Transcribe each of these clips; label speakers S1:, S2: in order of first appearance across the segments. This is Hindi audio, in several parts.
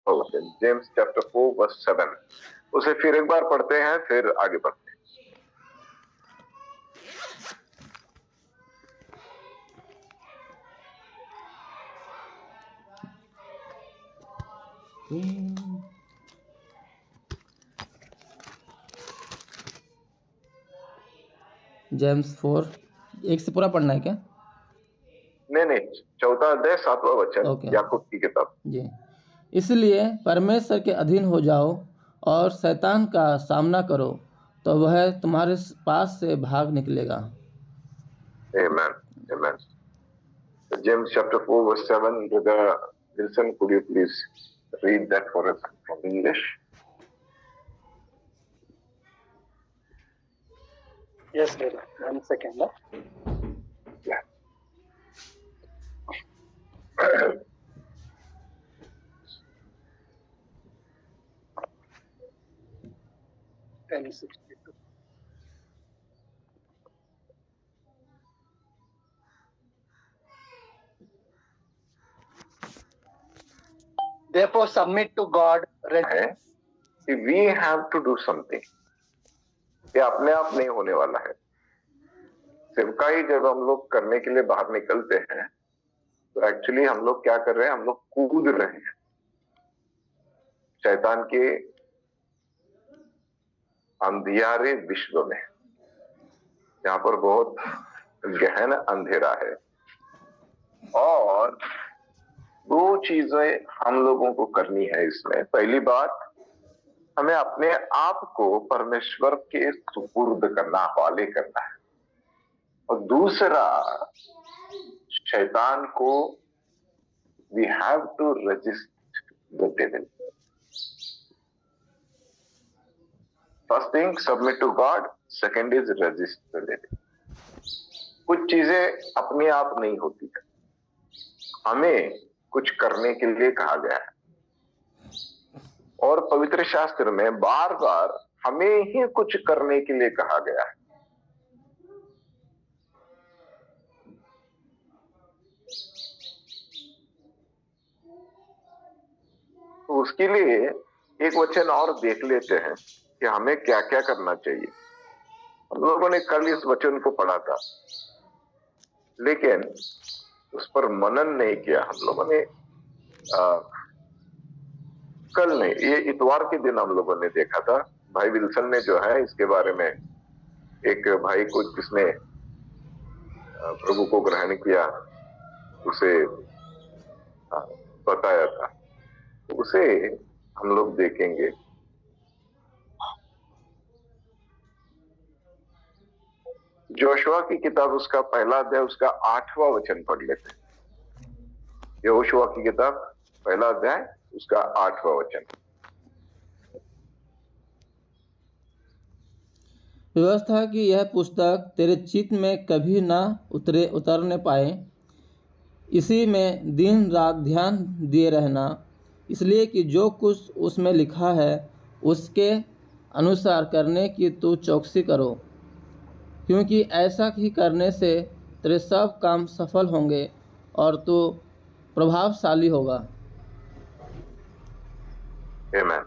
S1: जेम्स चैप्टर 4 वर्स 7, उसे फिर एक बार पढ़ते हैं, फिर आगे बढ़ते हैं।
S2: जेम्स 4 एक से पूरा पढ़ना है क्या?
S1: नहीं, 4वां अध्याय 7वां वचन,
S2: ओके।
S1: याकूब की किताब।
S2: जी, इसलिए परमेश्वर के अधीन हो जाओ और शैतान का सामना करो, तो वह तुम्हारे पास से भाग निकलेगा।
S1: Amen. Amen. James chapter 4 verse 7, Brother Wilson, could you please read that for us from English?
S3: Yes, brother. 1 second.
S1: Yeah.
S3: And 62. Therefore, submit to God.
S1: है कि we have to do something. ये अपने आप नहीं होने वाला है। सेवकाई जब हम लोग करने के लिए बाहर निकलते हैं, तो एक्चुअली हम लोग क्या कर रहे हैं? हम लोग कूद रहे हैं शैतान के अंधियारे विश्व में, यहाँ पर बहुत गहन अंधेरा है। और दो चीजें हम लोगों को करनी है इसमें। पहली बात, हमें अपने आप को परमेश्वर के सुपुर्द करना, हवाले करना है। और दूसरा, शैतान को we have to resist the devil. First thing, submit to God. Second is resist the devil. कुछ चीजें अपने आप नहीं होती है, हमें कुछ करने के लिए कहा गया है। और पवित्र शास्त्र में बार बार हमें ही कुछ करने के लिए कहा गया है। तो उसके लिए एक वचन और देख लेते हैं कि हमें क्या क्या करना चाहिए। हम लोगों ने कल इस वचन को पढ़ा था, लेकिन उस पर मनन नहीं किया हम लोगों ने। कल नहीं, ये इतवार के दिन हम लोगों ने देखा था। भाई विल्सन ने जो है इसके बारे में, एक भाई को जिसने प्रभु को ग्रहण किया, उसे बताया था। उसे हम लोग देखेंगे। जोशुआ की किताब, उसका पहला अध्याय, उसका 8वां वचन पढ़ लेते हैं। यहोशुआ की किताब पहला अध्याय, उसका 8वां वचन।
S2: व्यवस्था की यह पुस्तक तेरे चित्त में कभी ना उतरने पाए, इसी में दिन रात ध्यान दिए रहना, इसलिए कि जो कुछ उसमें लिखा है उसके अनुसार करने की तू चौकसी करो, क्योंकि ऐसा ही करने से तेरे सब काम सफल होंगे और तू प्रभावशाली होगा।
S1: आमीन।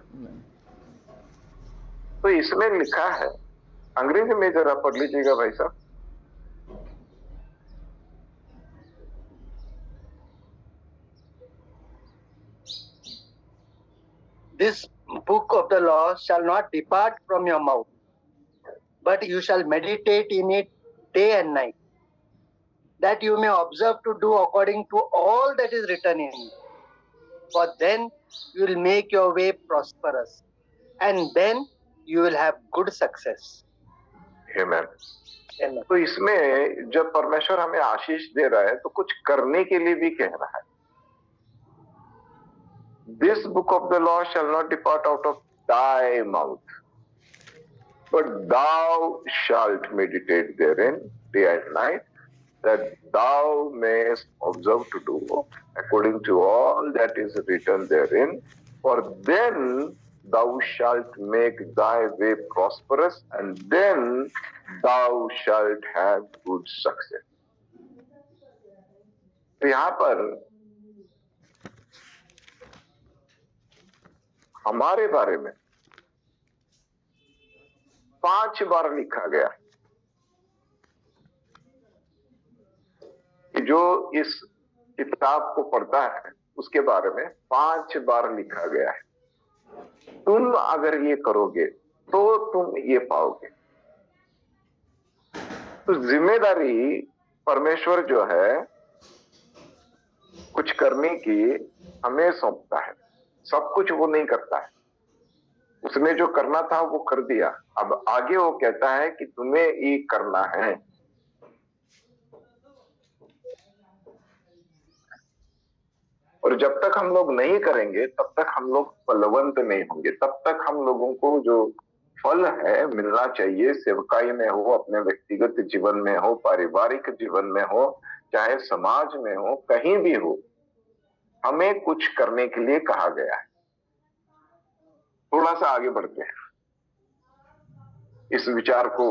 S1: तो इसमें लिखा है, अंग्रेजी में जरा पढ़ लीजिएगा भाई साहब।
S3: This book of the law shall not depart from your mouth, but you shall meditate in it day and night, that you may observe to do according to all that is written in it. For then you will make your way prosperous, and then you will have good success.
S1: आमीन। तो इसमें जब परमेश्वर हमें आशीष दे रहा है, तो कुछ करने के लिए भी कह रहा है। This book of the law shall not depart out of thy mouth, but thou shalt meditate therein day and night, that thou mayest observe to do according to all that is written therein. For then thou shalt make thy way prosperous, and then thou shalt have good success. तो यहाँ पर हमारे बारे में 5 बार लिखा गया कि जो इस किताब को पढ़ता है उसके बारे में 5 बार लिखा गया है, तुम अगर ये करोगे तो तुम ये पाओगे। तो जिम्मेदारी परमेश्वर जो है कुछ करने की हमें सौंपता है, सब कुछ वो नहीं करता है। उसने जो करना था वो कर दिया, अब आगे वो कहता है कि तुम्हें ये करना है। और जब तक हम लोग नहीं करेंगे तब तक हम लोग फलवंत नहीं होंगे, तब तक हम लोगों को जो फल है मिलना चाहिए, सेवकाई में हो, अपने व्यक्तिगत जीवन में हो, पारिवारिक जीवन में हो, चाहे समाज में हो, कहीं भी हो, हमें कुछ करने के लिए कहा गया है। थोड़ा सा आगे बढ़ते हैं, इस विचार को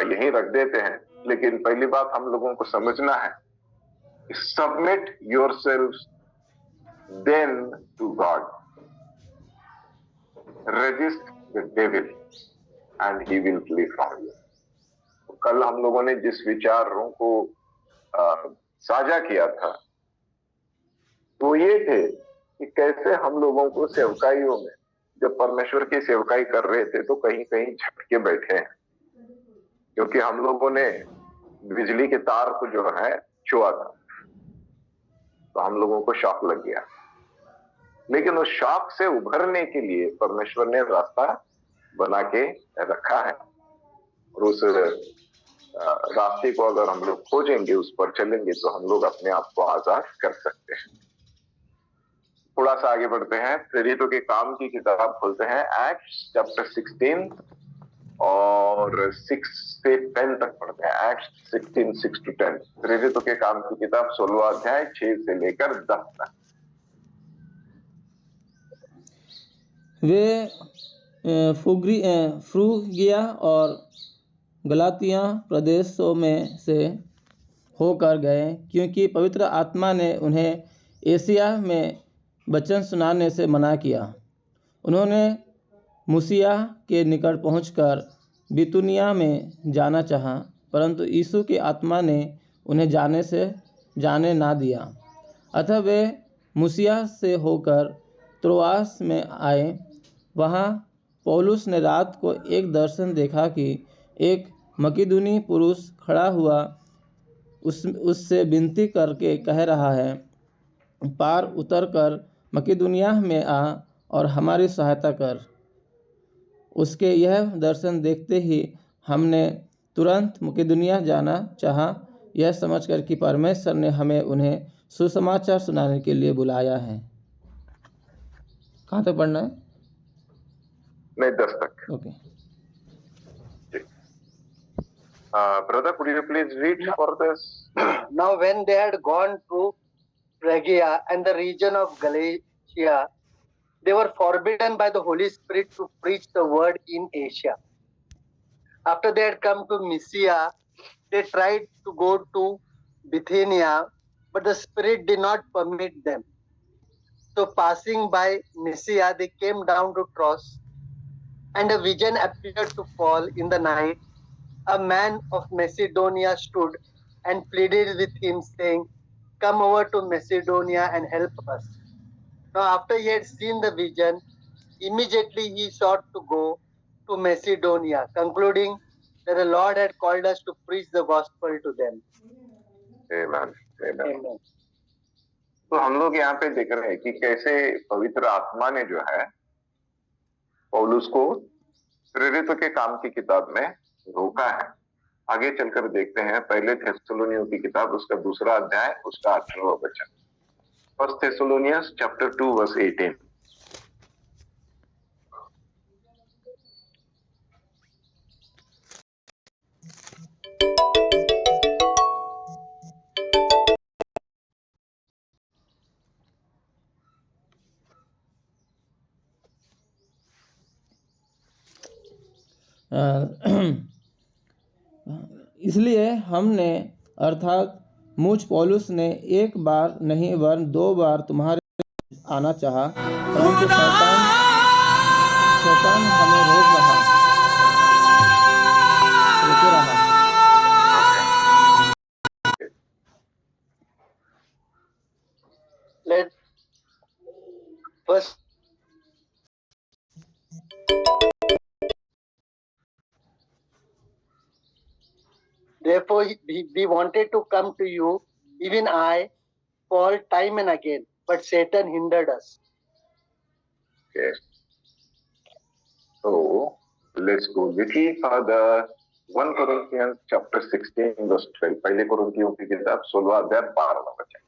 S1: यहीं रख देते हैं, लेकिन पहली बात हम लोगों को समझना है, submit yourselves then to God, resist the devil and he will flee from you। कल हम लोगों ने जिस विचारों को साझा किया था वो ये थे कि कैसे हम लोगों को सेवकाइयों में जब परमेश्वर की सेवकाई कर रहे थे तो कहीं कहीं झटके बैठे हैं, क्योंकि हम लोगों ने बिजली के तार को जो है छुआ था तो हम लोगों को शॉक लग गया। लेकिन उस शॉक से उभरने के लिए परमेश्वर ने रास्ता बना के रखा है, और उस रास्ते को अगर हम लोग खोजेंगे, उस पर चलेंगे तो हम लोग अपने आप को आजाद कर सकते हैं। थोड़ा सा आगे बढ़ते हैं, प्रेरितों के काम की किताब खोलते हैं, एक्ट्स चैप्टर 16 और 6 से 10 तक पढ़ते हैं। एक्ट्स 16 6 to 10, प्रेरितों के काम की किताब 16वां अध्याय 6 से लेकर 10 तक।
S2: वे फ्रूगिया और गलातिया प्रदेशों में से होकर गए, क्योंकि पवित्र आत्मा ने उन्हें एशिया में वचन सुनाने से मना किया। उन्होंने मूसिया के निकट पहुंचकर बितूनिया में जाना चाहा, परंतु यीशु की आत्मा ने उन्हें जाने ना दिया। अतः वे मूसिया से होकर त्रोआस में आए। वहाँ पौलुस ने रात को एक दर्शन देखा कि एक मकिदुनी पुरुष खड़ा हुआ उससे विनती करके कह रहा है, पार उतरकर मकिदुनिया में आ और हमारी सहायता कर। उसके यह दर्शन देखते ही हमने तुरंत मकिदुनिया जाना चाहा, यह समझकर कि परमेश्वर ने हमें उन्हें सुसमाचार सुनाने के लिए बुलाया है। कहाँ तक पढ़ना है?
S1: नहीं, 10 तक।
S2: Okay.
S1: Brother, could you please read for this?
S3: Now when they had gone to Phrygia and the region of Galatia, they were forbidden by the Holy Spirit to preach the word in Asia. After they had come to Mysia, they tried to go to Bithynia, but the Spirit did not permit them. So passing by Mysia, they came down to Troas, and a vision appeared to Paul in the night. A man of Macedonia stood and pleaded with him, saying, "Come over to Macedonia and help us." Now after he had seen the vision, immediately he sought to go to Macedonia, concluding that the Lord had called us to preach the gospel to them.
S1: Amen. Amen.
S3: Amen.
S1: तो हम लोग यहाँ पे देख रहे हैं कि कैसे पवित्र आत्मा ने जो है पौलुस को प्रेरितों के काम की किताब में रोका है। आगे चलकर देखते हैं पहले थेसलोनियों की किताब, उसका 2 अध्याय, उसका 18वां वचन। First Thessalonians chapter 2 verse 18।
S2: इसलिए हमने अर्थात मुझ पौलुस ने एक बार नहीं वरन 2 बार तुम्हारे आना चाहा, परंतु शैतान हमें रोके रहा।
S3: Let first, therefore, we wanted to come to you, even I, for time and again, but Satan hindered us.
S1: Okay. So let's go little further. 1 Corinthians chapter 16 verse 12. पहले कुरिन्थियों की किताब 16 अध्याय 12 वचन।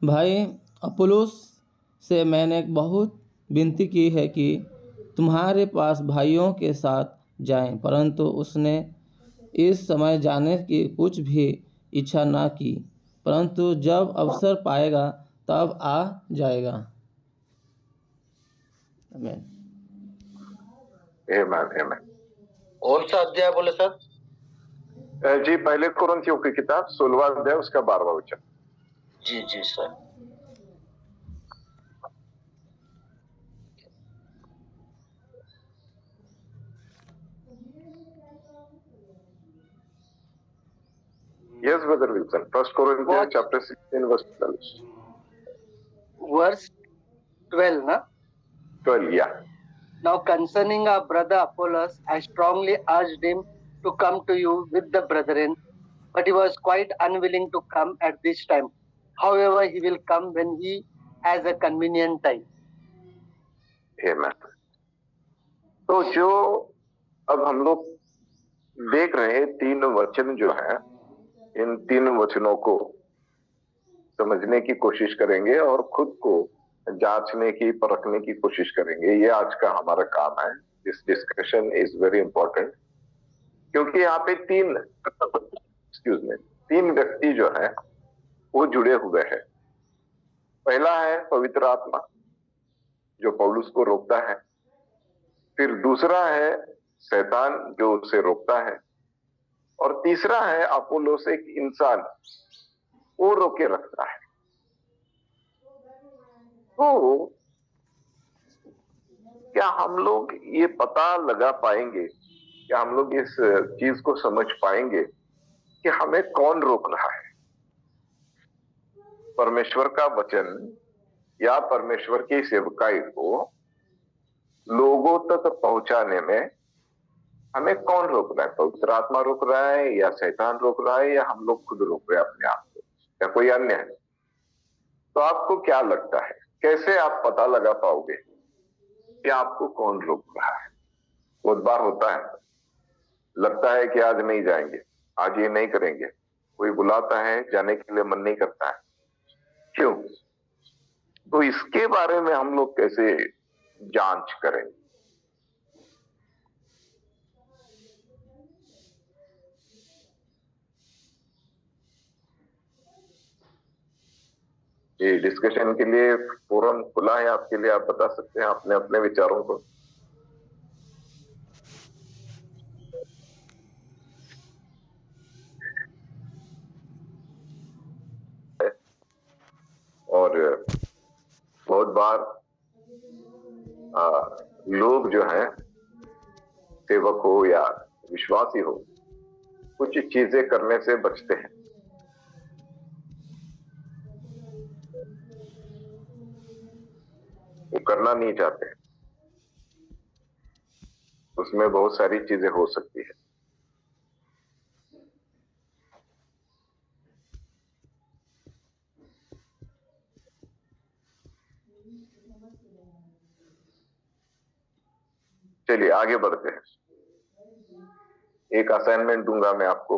S2: भाई अपुल्लोस से मैंने बहुत विनती की है कि तुम्हारे पास भाइयों के साथ जाएं, परंतु उसने इस समय जाने की कुछ भी इच्छा ना की, परंतु जब अवसर पाएगा तब आ जाएगा। आमीन।
S1: आमीन।
S3: कौन सा अध्याय बोले सर?
S1: जी पहले कुरिन्थियों की किताब 16 अध्याय उसका 12वां वचन।
S3: जी जी sir.
S1: Yes, Brother Wilson. 1 Corinthians chapter 16 verse 12.
S3: Verse 12, na?
S1: 12, yeah.
S3: Now concerning our brother Apollos, I strongly urged him to come to you with the brethren, but he was quite unwilling to come at this time. However, he will come when he has a convenient time.
S1: Amen. तो जो अब हम लोग देख रहे हैं 3 वचन जो हैं, इन 3 वचनों को समझने की कोशिश करेंगे और खुद को जांचने की परखने की कोशिश करेंगे। ये आज का हमारा काम है। This discussion is very important, क्योंकि यहाँ पे 3 व्यक्ति जो है वो जुड़े हुए हैं। पहला है पवित्र आत्मा जो पौलुस को रोकता है, फिर दूसरा है शैतान जो उसे रोकता है, और तीसरा है अपोलोस एक इंसान, वो रोके रखता है। तो क्या हम लोग ये पता लगा पाएंगे, क्या हम लोग इस चीज को समझ पाएंगे कि हमें कौन रोक रहा है? परमेश्वर का वचन या परमेश्वर की सेवकाई को लोगों तक पहुंचाने में हमें कौन रोक रहा है? पवित्र आत्मा रोक रहा है, या शैतान रोक रहा है, या हम लोग खुद रोक रहे हैं अपने आप को, या कोई अन्य है? तो आपको क्या लगता है, कैसे आप पता लगा पाओगे कि आपको कौन रोक रहा है? बहुत बार होता है, लगता है कि आज नहीं जाएंगे, आज ये नहीं करेंगे, कोई बुलाता है, जाने के लिए मन नहीं करता है। क्यों? तो इसके बारे में हम लोग कैसे जांच करें? ये डिस्कशन के लिए फोरम खुला है आपके लिए, आप बता सकते हैं अपने अपने विचारों को। और बहुत बार लोग जो हैं, सेवक हो या विश्वासी हो, कुछ चीजें करने से बचते हैं। वो करना नहीं चाहते, उसमें बहुत सारी चीजें हो सकती है। चलिए आगे बढ़ते हैं। एक असाइनमेंट दूंगा मैं आपको,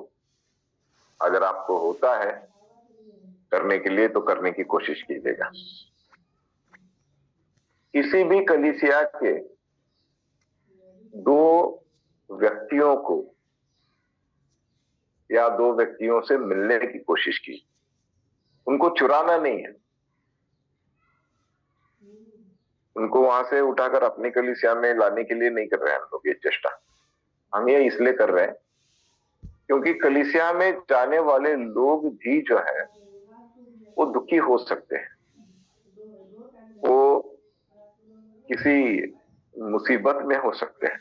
S1: अगर आपको होता है करने के लिए तो करने की कोशिश कीजिएगा। किसी भी कलीसिया के 2 व्यक्तियों को या 2 व्यक्तियों से मिलने की कोशिश की, उनको चुराना नहीं है, उनको वहां से उठाकर अपनी कलीसिया में लाने के लिए नहीं कर रहे हैं हम लोग ये चेष्टा। हम ये इसलिए कर रहे हैं क्योंकि कलीसिया में जाने वाले लोग भी जो है वो दुखी हो सकते हैं, वो किसी मुसीबत में हो सकते हैं,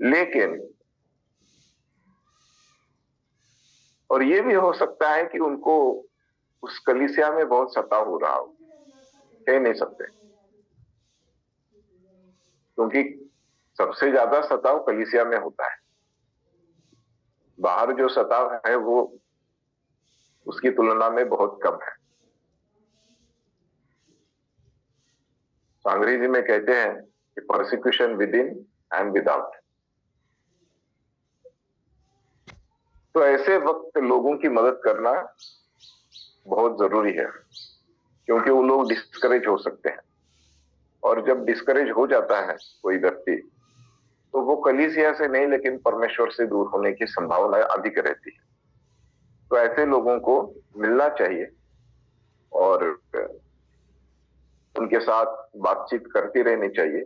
S1: लेकिन और ये भी हो सकता है कि उनको उस कलीसिया में बहुत सताव हो रहा हो, कह नहीं सकते, क्योंकि सबसे ज्यादा सताव कलीसिया में होता है। बाहर जो सताव है वो उसकी तुलना में बहुत कम है। तो अंग्रेजी में कहते हैं कि persecution with in and without. तो ऐसे वक्त लोगों की मदद करना बहुत जरूरी है, क्योंकि वो लोग डिस्करेज हो सकते हैं, और जब डिस्करेज हो जाता है कोई व्यक्ति तो वो कलीसिया से नहीं लेकिन परमेश्वर से दूर होने की संभावना अधिक रहती है। तो ऐसे लोगों को मिलना चाहिए और उनके साथ बातचीत करती रहनी चाहिए।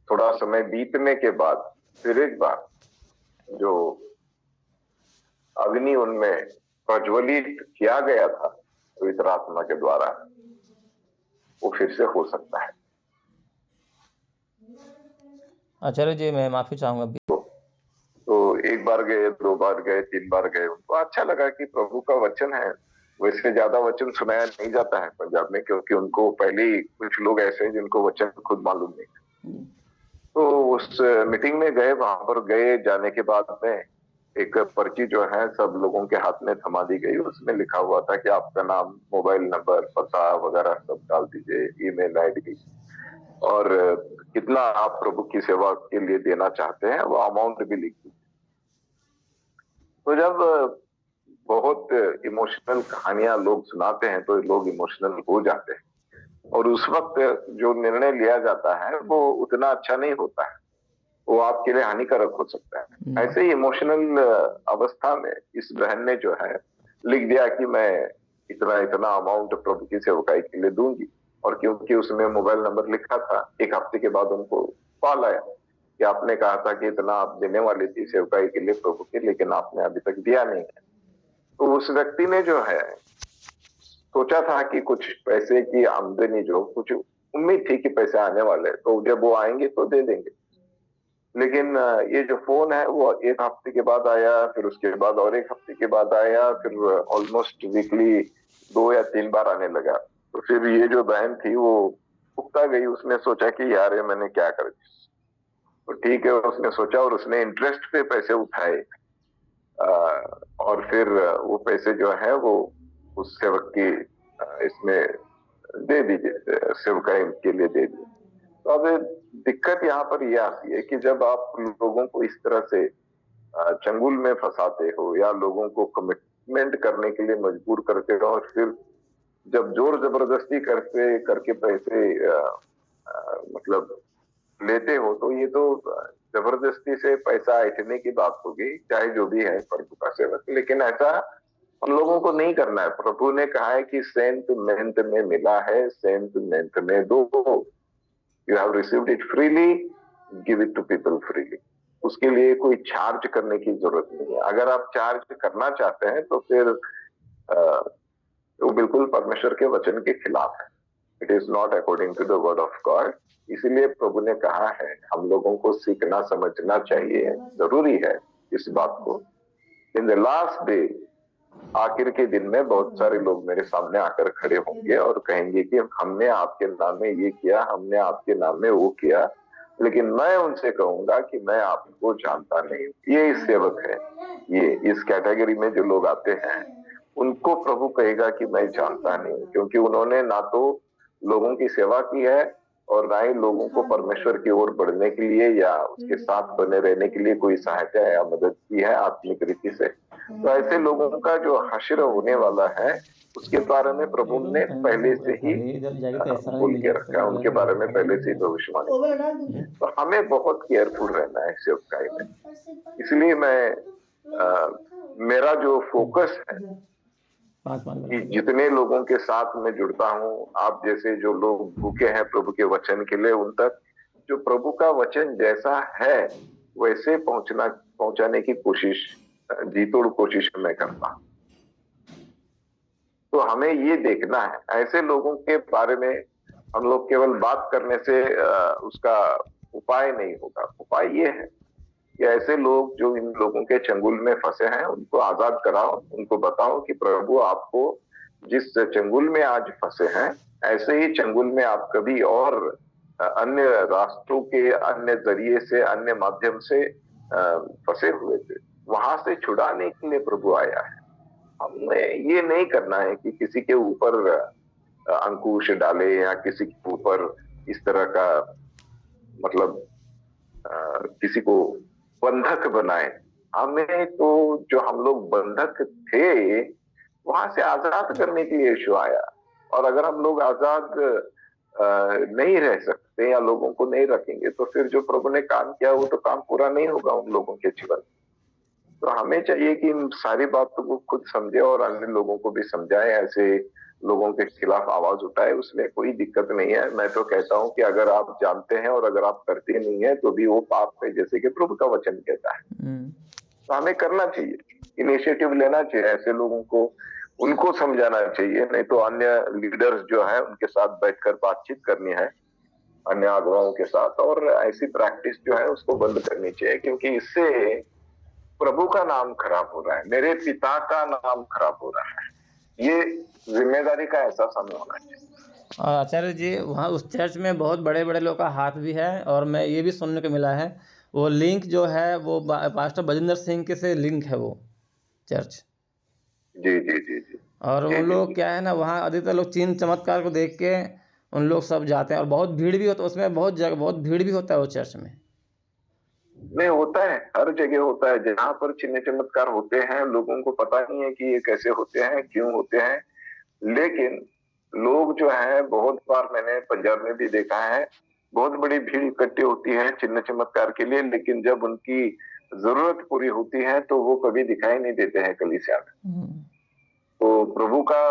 S1: थोड़ा समय बीतने के बाद फिर एक बार जो अग्नि उनमें प्रज्वलित किया गया था पवित्र आत्मा के द्वारा, वो फिर से हो सकता है।
S2: आचार्य जी, मैं माफी चाहूंगा।
S1: तो एक बार गए, 2 बार गए, 3 बार गए, उनको अच्छा लगा कि प्रभु का वचन है। वैसे ज्यादा वचन सुनाया नहीं जाता है पंजाब में, क्योंकि उनको पहले ही कुछ लोग ऐसे हैं जिनको वचन खुद मालूम नहीं। तो उस मीटिंग में गए, वहां पर गए, जाने के बाद में एक पर्ची जो है सब लोगों के हाथ में थमा दी गई। उसमें लिखा हुआ था कि आपका नाम, मोबाइल नंबर, पता वगैरह सब डाल दीजिए, ईमेल आईडी, और कितना आप प्रभु की सेवा के लिए देना चाहते हैं वो अमाउंट भी लिख दीजिए। तो जब बहुत इमोशनल कहानियां लोग सुनाते हैं तो लोग इमोशनल हो जाते हैं, और उस वक्त जो निर्णय लिया जाता है वो उतना अच्छा नहीं होता है, वो आपके लिए हानिकारक हो सकता है। ऐसे ही इमोशनल अवस्था में इस बहन ने जो है लिख दिया कि मैं इतना इतना अमाउंट प्रभु की सेवकाई के लिए दूंगी, और क्योंकि उसमें मोबाइल नंबर लिखा था, 1 हफ्ते के बाद उनको कॉल आया कि आपने कहा था कि इतना आप देने वाली थी सेवकाई के लिए प्रभु के, लेकिन आपने अभी तक दिया नहीं है। तो उस व्यक्ति ने जो है सोचा था कि कुछ पैसे की आमदनी, जो कुछ उम्मीद थी कि पैसे आने वाले, तो जब वो आएंगे तो दे देंगे। लेकिन ये जो फोन है वो 1 हफ्ते के बाद आया, फिर उसके बाद और 1 हफ्ते के बाद आया, फिर ऑलमोस्ट वीकली 2 या 3 बार आने लगा। तो फिर ये जो बहन थी वो उकता गई, उसने सोचा कि यार ये मैंने क्या कर दिया। तो ठीक है, उसने सोचा और उसने इंटरेस्ट पे पैसे उठाए, और फिर वो पैसे जो है वो उस सेवक की इसमें दे दीजिए, सेवकाई के लिए दे दीजिए। तो अब दिक्कत यहाँ पर यह आती है कि जब आप लोगों को इस तरह से चंगुल में फंसाते हो या लोगों को कमिटमेंट करने के लिए मजबूर करते हो, और फिर जब जोर जबरदस्ती करके पैसे मतलब लेते हो, तो ये तो जबरदस्ती से पैसा ऐंठने की बात होगी, चाहे जो भी है प्रभु का सेवक। लेकिन ऐसा हम लोगों को नहीं करना है। प्रभु ने कहा है कि सेंट मेंट में मिला है, सेंट मेंट में दो। You have received it freely, give it to people freely. उसके लिए कोई चार्ज करने की जरूरत नहीं है। अगर आप चार्ज करना चाहते हैं तो फिर वो बिल्कुल परमेश्वर के वचन के खिलाफ है। It is not according to the word of God. इसीलिए प्रभु ने कहा है हम लोगों को सीखना समझना चाहिए, जरूरी है इस बात को। इन द लास्ट डे, आखिर के दिन में बहुत सारे लोग मेरे सामने आकर खड़े होंगे और कहेंगे कि हमने आपके नाम में ये किया, हमने आपके नाम में वो किया, लेकिन मैं उनसे कहूंगा कि मैं आपको जानता नहीं। ये इस सेवक है, ये इस कैटेगरी में जो लोग आते हैं उनको प्रभु कहेगा कि मैं जानता नहीं, क्योंकि उन्होंने ना तो लोगों की सेवा की है और ना ही लोगों को परमेश्वर की ओर बढ़ने के लिए या उसके साथ बने रहने के लिए कोई सहायता या मदद की है आत्मिक रीति से। तो ऐसे लोगों का जो हश्र होने वाला है उसके बारे में प्रभु ने पहले से ही बोल के रखा है, उनके बारे में पहले से ही भविष्यवाणी। तो हमें बहुत केयरफुल रहना है सेवकाई में। इसलिए मैं मेरा जो फोकस है
S2: 5
S1: कि
S2: वर्ष।
S1: जितने लोगों के साथ मैं जुड़ता हूँ, आप जैसे जो लोग भूखे हैं प्रभु के वचन के लिए, उन तक जो प्रभु का वचन जैसा है वैसे पहुंचाने की कोशिश, जी तोड़ कोशिश मैं करता हूं। तो हमें ये देखना है, ऐसे लोगों के बारे में हम लोग केवल बात करने से उसका उपाय नहीं होगा। उपाय ये है कि ऐसे लोग जो इन लोगों के चंगुल में फंसे हैं उनको आजाद कराओ, उनको बताओ कि प्रभु आपको जिस चंगुल में आज फंसे हैं, ऐसे ही चंगुल में आप कभी और अन्य रास्तों के, अन्य जरिए से, अन्य माध्यम से फंसे हुए थे, वहां से छुड़ाने के लिए प्रभु आया है। हमें ये नहीं करना है कि किसी के ऊपर अंकुश डाले या किसी के ऊपर इस तरह का, मतलब किसी को बंधक बनाए। हमें तो जो हम लोग बंधक थे वहां से आजाद करने के लिए यीशु आया। और अगर हम लोग आजाद नहीं रह सकते या लोगों को नहीं रखेंगे तो फिर जो प्रभु ने काम किया वो तो काम पूरा नहीं होगा उन लोगों के जीवन। तो हमें चाहिए कि इन सारी बातों को खुद समझे और अन्य लोगों को भी समझाए, ऐसे लोगों के खिलाफ आवाज उठाए, उसमें कोई दिक्कत नहीं है। मैं तो कहता हूं कि अगर आप जानते हैं और अगर आप करते नहीं है तो भी वो पाप है, जैसे कि प्रभु का वचन कहता है। तो हमें करना चाहिए, इनिशिएटिव लेना चाहिए, ऐसे लोगों को उनको समझाना चाहिए। नहीं तो अन्य लीडर्स जो है उनके साथ बैठकर बातचीत करनी है, अन्य अगुवाओं के साथ, और ऐसी प्रैक्टिस जो है उसको बंद करनी चाहिए, क्योंकि इससे प्रभु का नाम खराब हो रहा है, मेरे पिता का नाम खराब हो रहा है। ये जिम्मेदारी का एहसास हमें होना चाहिए।
S2: और आचार्य जी, वहाँ उस चर्च में बहुत बड़े बड़े लोग का हाथ भी है, और मैं ये भी सुनने को मिला है वो लिंक जो है वो पास्टर बजिंदर सिंह के से लिंक है वो चर्च।
S1: जी जी जी जी।
S2: और
S1: जी
S2: वो
S1: जी
S2: लोग
S1: जी।
S2: क्या है ना, वहाँ अधिकतर लोग चिन्ह चमत्कार को देख के उन लोग सब जाते हैं, और बहुत भीड़ भी होता है उसमें, बहुत भीड़ भी होता है वो चर्च में।
S1: नहीं, होता है, हर जगह होता है। जहां पर चिन्ह चमत्कार होते हैं लोगों को पता नहीं है कि ये कैसे होते हैं, क्यों होते हैं, लेकिन लोग जो है, बहुत बार मैंने पंजाब में भी देखा है, बहुत बड़ी भीड़ इकट्ठी होती है चिन्ह चमत्कार के लिए, लेकिन जब उनकी जरूरत पूरी होती है तो वो कभी दिखाई नहीं देते हैं कलीसिया में। तो प्रभु का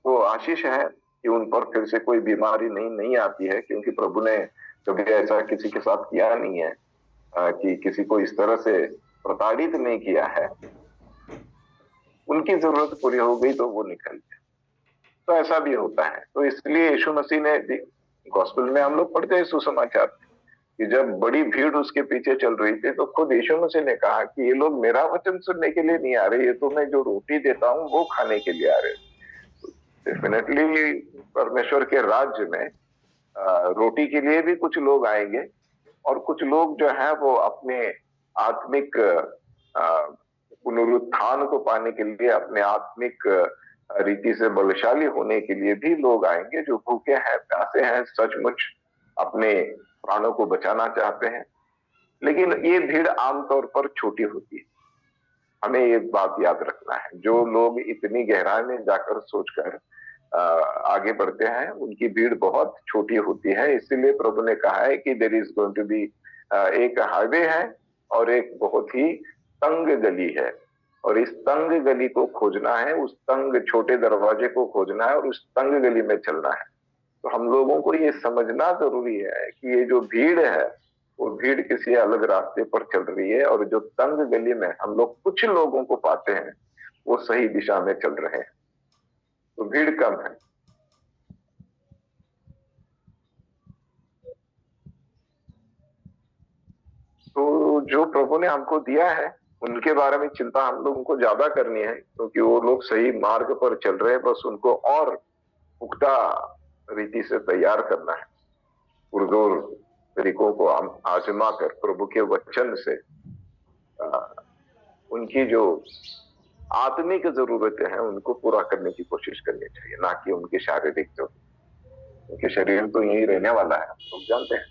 S1: वो आशीष है कि उन पर फिर से कोई बीमारी नहीं आती है, क्योंकि प्रभु ने कभी ऐसा किसी के साथ किया नहीं है, कि किसी को इस तरह से प्रताड़ित नहीं किया है। उनकी जरूरत पूरी हो गई तो वो निकल गए। तो ऐसा भी होता है। तो इसलिए यीशु मसीह ने, गॉस्पेल में हम लोग पढ़ते हैं सुसमाचार कि जब बड़ी भीड़ उसके पीछे चल रही थी तो खुद यीशु मसीह ने कहा कि ये लोग मेरा वचन सुनने के लिए नहीं आ रहे, ये तो मैं जो रोटी देता हूँ वो खाने के लिए आ रहे। डेफिनेटली परमेश्वर के राज्य में रोटी के लिए भी कुछ लोग आएंगे, और कुछ लोग जो है वो अपने आत्मिक पुनरुत्थान को पाने के लिए, अपने आत्मिक रीति से बलशाली होने के लिए भी लोग आएंगे, जो भूखे हैं, प्यासे हैं, सचमुच अपने प्राणों को बचाना चाहते हैं। लेकिन ये भीड़ आमतौर पर छोटी होती है। हमें ये बात याद रखना है, जो लोग इतनी गहराई में जाकर सोचकर आगे बढ़ते हैं उनकी भीड़ बहुत छोटी होती है। इसीलिए प्रभु ने कहा है कि there is going to be, एक हाईवे है और एक बहुत ही तंग गली है, और इस तंग गली को खोजना है, उस तंग छोटे दरवाजे को खोजना है और उस तंग गली में चलना है। तो हम लोगों को ये समझना जरूरी है कि ये जो भीड़ है वो भीड़ किसी अलग रास्ते पर चल रही है, और जो तंग गली में हम लोग कुछ लोगों को पाते हैं वो सही दिशा में चल रहे हैं। तो भीड़ कम है। तो जो प्रभु ने हमको दिया है उनके बारे में चिंता हम लोगों को ज्यादा करनी है, क्योंकि वो लोग सही मार्ग पर चल रहे हैं, बस उनको और पुख्ता रीति से तैयार करना है, पुरजोर तरीकों को हम आजमा कर प्रभु के वचन से उनकी जो आत्मिक जरूरतें हैं उनको पूरा करने की कोशिश करनी चाहिए, ना कि उनकी शारीरिक जरूरत। उनके शरीर तो यही रहने वाला है, लोग जानते हैं।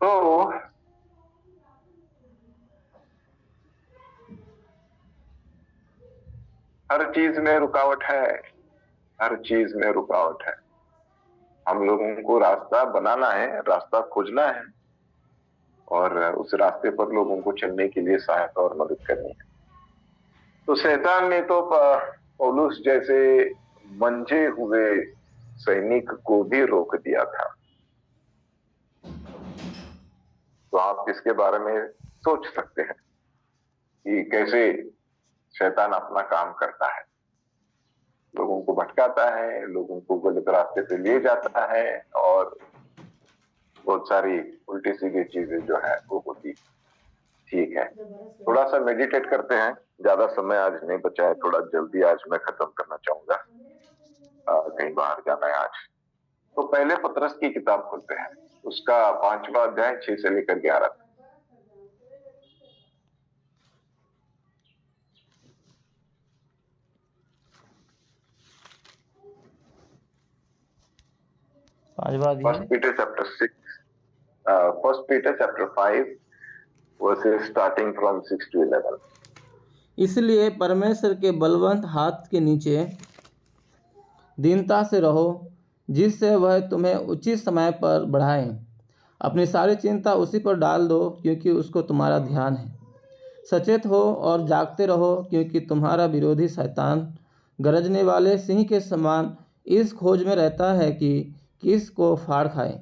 S1: तो हर चीज में रुकावट है, हर चीज में रुकावट है। हम लोगों को रास्ता बनाना है, रास्ता खोजना है, और उस रास्ते पर लोगों को चलने के लिए सहायता और मदद करनी है। तो शैतान ने तो पौलुस जैसे मंजे हुए सैनिक को भी रोक दिया था। तो आप इसके बारे में सोच सकते हैं कि कैसे शैतान अपना काम करता है, लोगों को भटकाता है, लोगों को गलत रास्ते पे ले जाता है और बहुत सारी उल्टी सीधी चीजें जो है वो होती। ठीक है, थोड़ा सा मेडिटेट करते हैं, ज्यादा समय आज नहीं बचा है, थोड़ा जल्दी आज मैं खत्म करना चाहूंगा, कहीं बाहर जाना है आज। तो पहले पतरस की किताब खोलते हैं, उसका 5वां अध्याय 6 से लेकर 11। First Peter chapter 6, first Peter chapter 5 versus starting from 6 to 11।
S2: इसलिए परमेश्वर के बलवंत हाथ के नीचे दीनता से रहो, जिससे वह तुम्हें उचित समय पर बढ़ाए। अपनी सारी चिंता उसी पर डाल दो, क्योंकि उसको तुम्हारा ध्यान है। सचेत हो और जागते रहो, क्योंकि तुम्हारा विरोधी शैतान गरजने वाले सिंह के समान इस खोज में रहता है कि किस को फाड़ खाए।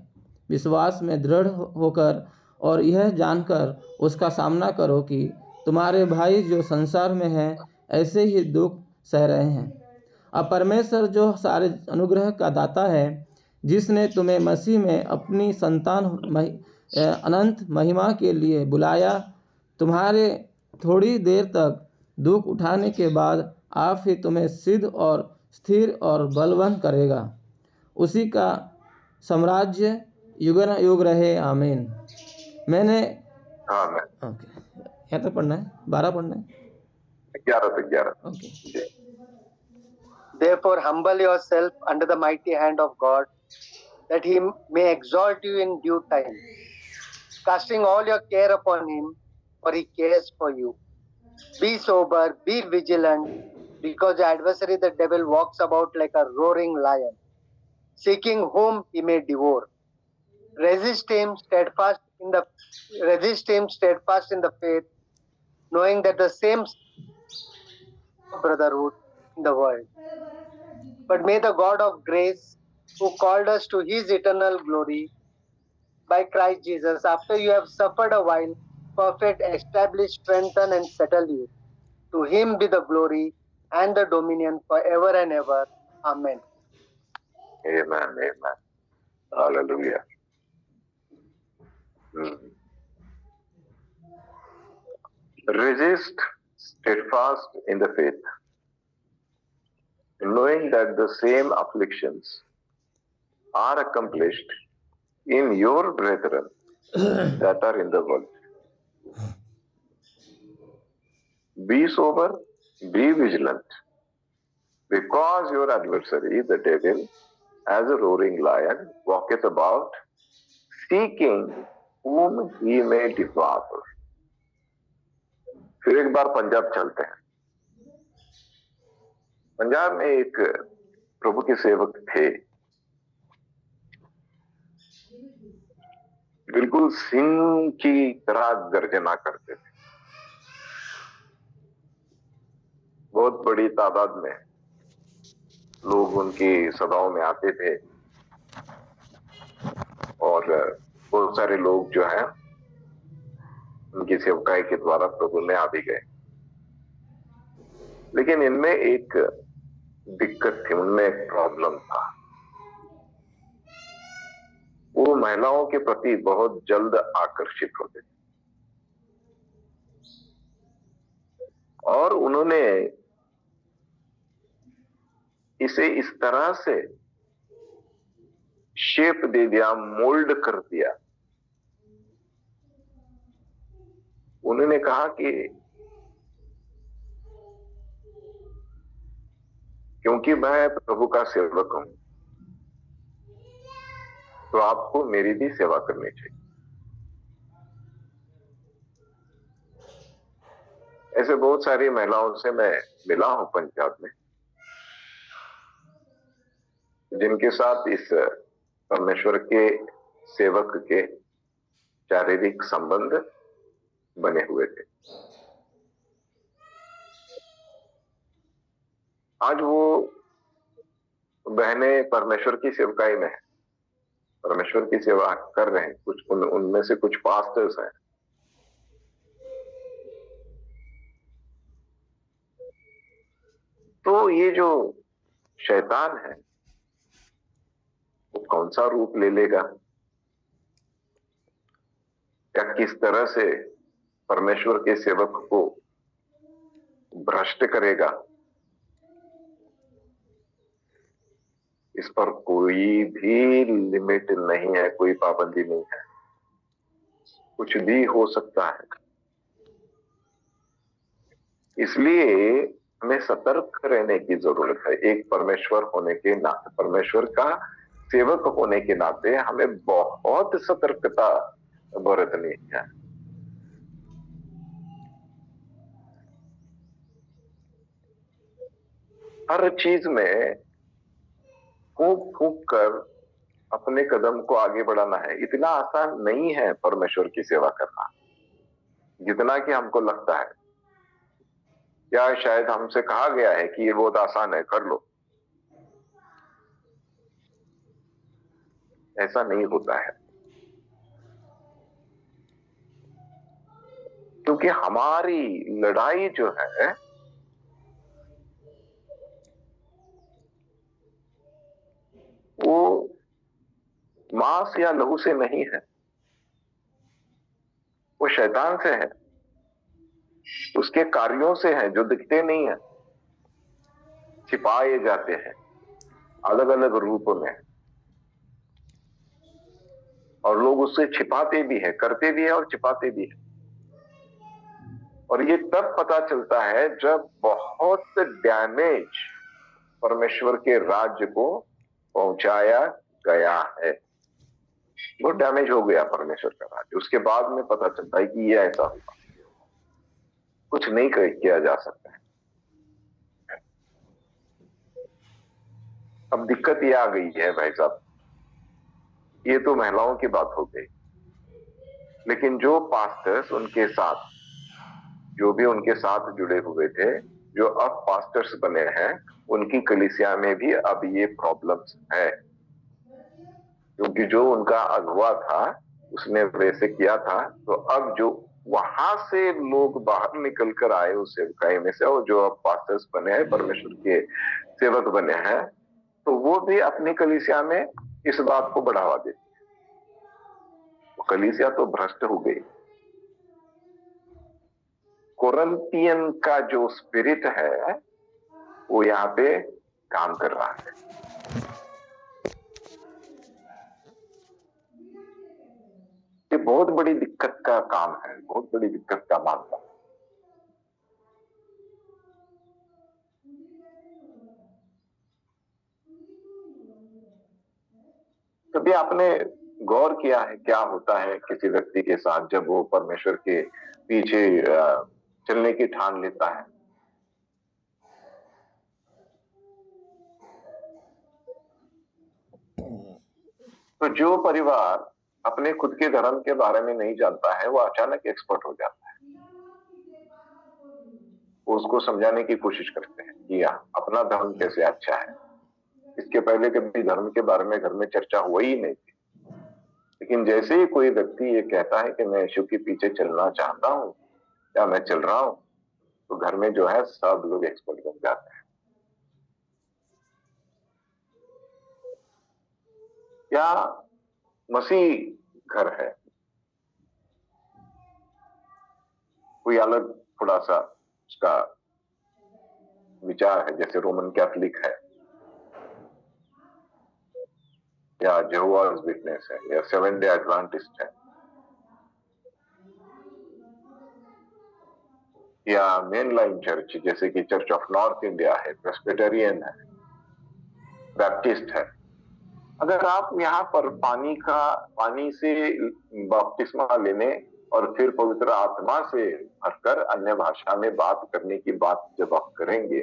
S2: विश्वास में दृढ़ होकर और यह जानकर उसका सामना करो कि तुम्हारे भाई जो संसार में हैं ऐसे ही दुख सह रहे हैं। अब परमेश्वर जो सारे अनुग्रह का दाता है, जिसने तुम्हें मसीह में अपनी संतान अनंत महिमा के लिए बुलाया, तुम्हारे थोड़ी देर तक दुख उठाने के बाद आप ही तुम्हें सिद्ध और स्थिर और बलवान करेगा। उसी का साम्राज्य युगानुयुग रहे, आमीन। मैंने ओके, यहाँ तक पढ़ना है, 12 पढ़ना है,
S1: 11 तक 11।
S2: Okay.
S3: Therefore, humble yourself under the mighty hand of God, that he may exalt you in due time, casting all your care upon him, for he cares for you. Be sober, be vigilant, because the adversary, the devil, walks about like a roaring lion, seeking whom he may devour. Resist him steadfast in the faith, knowing that the same brotherhood in the world. But may the God of grace, who called us to his eternal glory by Christ Jesus, after you have suffered a while, perfect, establish, strengthen, and settle you. To him be the glory and the dominion forever and ever. Amen.
S1: Amen, amen. Hallelujah. Resist steadfast in the faith, knowing that the same afflictions are accomplished in your brethren that are in the world. Be sober, be vigilant, because your adversary, the devil, as a roaring lion, walketh about, seeking whom he may devour. फिर एक बार पंजाब चलते हैं। पंजाब में एक प्रभु के सेवक थे, बिल्कुल सिंह की तरह गर्जना करते थे। बहुत बड़ी तादाद में लोग उनकी सभाओं में आते थे और बहुत सारे लोग जो है उनकी सेवकाई के द्वारा प्रभु में आ भी गए। लेकिन इनमें एक दिक्कत थी, उनमें एक प्रॉब्लम था। वो महिलाओं के प्रति बहुत जल्द आकर्षित होते थे और उन्होंने इसे इस तरह से शेप दे दिया, मोल्ड कर दिया। उन्होंने कहा कि क्योंकि मैं प्रभु का सेवक हूं तो आपको मेरी भी सेवा करनी चाहिए। ऐसे बहुत सारी महिलाओं से मैं मिला हूं पंजाब में, जिनके साथ इस परमेश्वर के सेवक के शारीरिक संबंध बने हुए थे। आज वो बहनें परमेश्वर की सेवकाई में है, परमेश्वर की सेवा कर रहे हैं, कुछ उनमें से कुछ पास्टर्स हैं। तो ये जो शैतान है वो कौन सा रूप ले लेगा, या किस तरह से परमेश्वर के सेवक को भ्रष्ट करेगा, इस पर कोई भी लिमिट नहीं है, कोई पाबंदी नहीं है, कुछ भी हो सकता है। इसलिए हमें सतर्क रहने की जरूरत है। एक परमेश्वर होने के नाते, परमेश्वर का सेवक होने के नाते हमें बहुत सतर्कता बरतनी है। हर चीज में फूंक फूंक कर अपने कदम को आगे बढ़ाना है। इतना आसान नहीं है परमेश्वर की सेवा करना जितना कि हमको लगता है, या शायद हमसे कहा गया है कि ये बहुत आसान है, कर लो। ऐसा नहीं होता है, क्योंकि हमारी लड़ाई जो है वो मांस या लहू से नहीं है, वो शैतान से है, उसके कार्यों से है जो दिखते नहीं है, छिपाए जाते हैं अलग अलग रूप में, और लोग उससे छिपाते भी है, करते भी है और छिपाते भी है। और ये तब पता चलता है जब बहुत डैमेज परमेश्वर के राज्य को पहुंचाया गया है, वो डैमेज हो गया परमेश्वर का राज्य, उसके बाद में पता चलता है कि ये ऐसा हुआ, कुछ नहीं किया जा सकता है। अब दिक्कत ये आ गई है भाई साहब, ये तो महिलाओं की बात हो गई, लेकिन जो पास्टर्स उनके साथ, जो भी उनके साथ जुड़े हुए थे, जो अब पास्टर्स बने हैं, उनकी कलीसिया में भी अब ये प्रॉब्लम्स है, क्योंकि जो उनका अगुवा था उसने वैसे किया था। तो अब जो वहां से लोग बाहर निकल कर आए उस सेवकाई में से, और जो अब पास्टर्स बने हैं, परमेश्वर के सेवक बने हैं, तो वो भी अपनी कलीसिया में इस बात को बढ़ावा देते। कलीसिया तो भ्रष्ट हो गई। कोरिन्थियन का जो स्पिरिट है वो यहाँ पे काम कर रहा है। ये बहुत बड़ी दिक्कत का काम है, बहुत बड़ी दिक्कत का मामला। कभी आपने गौर किया है क्या होता है किसी व्यक्ति के साथ जब वो परमेश्वर के पीछे चलने की ठान लेता है? तो जो परिवार अपने खुद के धर्म के बारे में नहीं जानता है, वो अचानक एक्सपर्ट हो जाता है। वो उसको समझाने की कोशिश करते हैं कि अपना धर्म कैसे अच्छा है। इसके पहले कभी धर्म के बारे में घर में चर्चा हुई ही नहीं थी, लेकिन जैसे ही कोई व्यक्ति ये कहता है कि मैं यीशु के पीछे चलना चाहता हूँ या मैं चल रहा हूँ, तो घर में जो है सब लोग एक्सपर्ट बन जाते हैं। या मसीह घर है, कोई अलग थोड़ा सा उसका विचार है, जैसे रोमन कैथोलिक है, या जेहोवाज विटनेस है, या सेवन डे एडवेंटिस्ट है, या मेन लाइन चर्च जैसे कि चर्च ऑफ नॉर्थ इंडिया है, प्रेस्बिटेरियन है, बैप्टिस्ट है। अगर आप यहाँ पर पानी से बपतिस्मा लेने और फिर पवित्र आत्मा से भरकर अन्य भाषा में बात करने की बात जब आप करेंगे,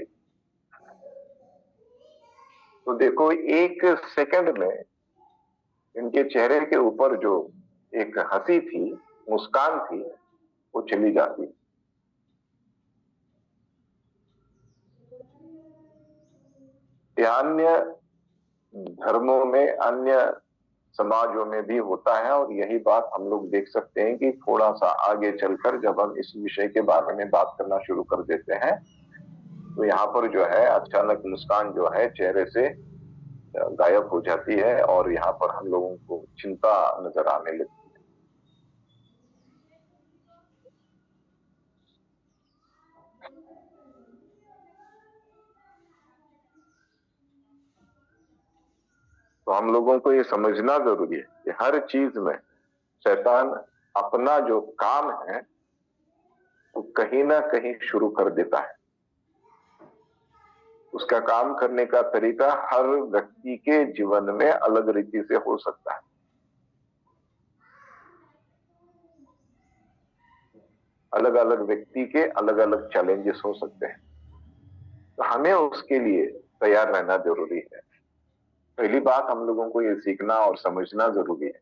S1: तो देखो एक सेकंड में इनके चेहरे के ऊपर जो एक हंसी थी, मुस्कान थी, वो चली जाती। ये अन्य धर्मों में, अन्य समाजों में भी होता है। और यही बात हम लोग देख सकते हैं कि थोड़ा सा आगे चलकर जब हम इस विषय के बारे में बात करना शुरू कर देते हैं तो यहाँ पर जो है अचानक मुस्कान जो है चेहरे से गायब हो जाती है और यहाँ पर हम लोगों को चिंता नजर आने लगती है। तो हम लोगों को ये समझना जरूरी है कि हर चीज में शैतान अपना जो काम है वो कहीं ना कहीं शुरू कर देता है। उसका काम करने का तरीका हर व्यक्ति के जीवन में अलग रीति से हो सकता है। अलग अलग व्यक्ति के अलग अलग चैलेंजेस हो सकते हैं, तो हमें उसके लिए तैयार रहना जरूरी है। पहली बात हम लोगों को ये सीखना और समझना जरूरी है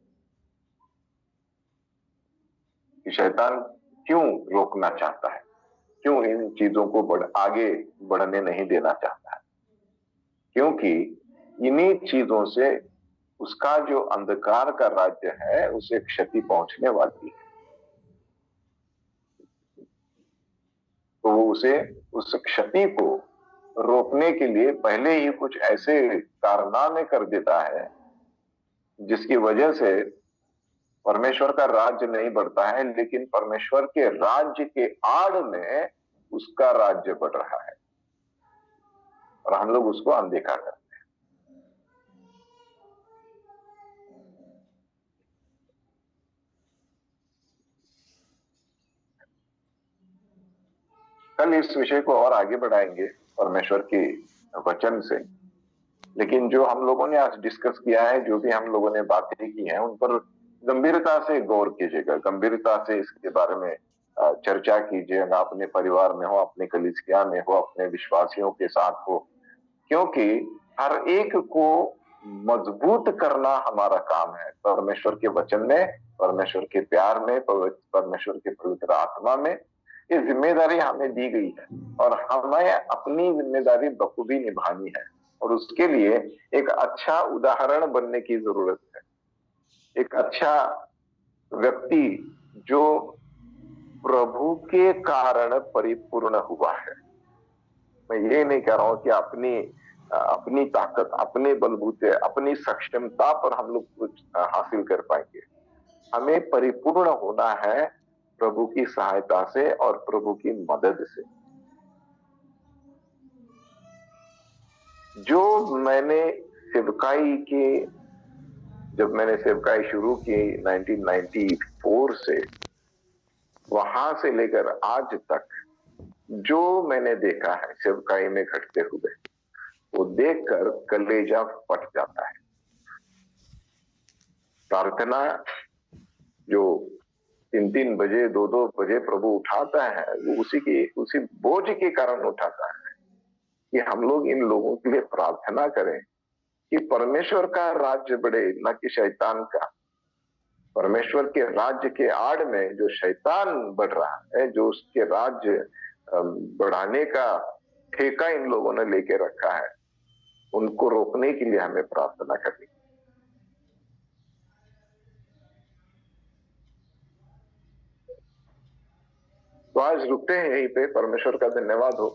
S1: कि शैतान क्यों रोकना चाहता है, क्यों इन चीजों को आगे बढ़ने नहीं देना चाहता है। क्योंकि इन्हीं चीजों से उसका जो अंधकार का राज्य है उसे क्षति पहुंचने वाली है। तो वो उसे उस क्षति को रोकने के लिए पहले ही कुछ ऐसे कारनामे कर देता है जिसकी वजह से परमेश्वर का राज्य नहीं बढ़ता है, लेकिन परमेश्वर के राज्य के आड़ में उसका राज्य बढ़ रहा है और हम लोग उसको अनदेखा करते हैं। कल इस विषय को और आगे बढ़ाएंगे परमेश्वर के वचन से, लेकिन जो हम लोगों ने आज डिस्कस किया है, जो भी हम लोगों ने बातें की हैं, उन पर गंभीरता से गौर कीजिएगा, गंभीरता से इसके बारे में चर्चा कीजिएगा। अपने परिवार में हो, अपने कलीसिया में हो, अपने विश्वासियों के साथ हो, क्योंकि हर एक को मजबूत करना हमारा काम है। परमेश्वर के वचन में, परमेश्वर के प्यार में, परमेश्वर के पवित्र आत्मा में ये जिम्मेदारी हमें दी गई है और हमें अपनी जिम्मेदारी बखूबी निभानी है और उसके लिए एक अच्छा उदाहरण बनने की जरूरत है। एक अच्छा व्यक्ति जो प्रभु के कारण परिपूर्ण हुआ है। मैं ये नहीं कह रहा हूं कि अपनी ताकत, अपने बलबूते, अपनी सक्षमता पर हम लोग कुछ हासिल कर पाएंगे। हमें परिपूर्ण होना है प्रभु की सहायता से और प्रभु की मदद से। जब मैंने सेवकाई शुरू की 1994 से, वहां से लेकर आज तक जो मैंने देखा है सेवकाई में घटते हुए, वो देखकर कलेजा फट जाता है। प्रार्थना जो 3-3 बजे, 2-2 बजे प्रभु उठाता है, वो उसी बोझ के कारण उठाता है कि हम लोग इन लोगों के लिए प्रार्थना करें कि परमेश्वर का राज्य बढ़े, न कि शैतान का। परमेश्वर के राज्य के आड़ में जो शैतान बढ़ रहा है, जो उसके राज्य बढ़ाने का ठेका इन लोगों ने लेके रखा है, उनको रोकने के लिए हमें प्रार्थना करनी। तो आज रुकते हैं यहीं पे। परमेश्वर का धन्यवाद हो।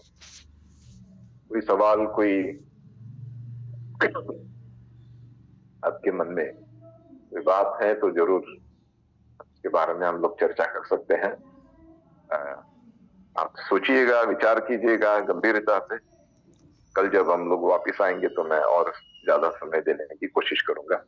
S1: कोई सवाल, कोई आपके मन में कोई बात है तो जरूर इसके बारे में हम लोग चर्चा कर सकते हैं। आप सोचिएगा, विचार कीजिएगा गंभीरता से। कल जब हम लोग वापस आएंगे तो मैं और ज्यादा समय देने की कोशिश करूंगा।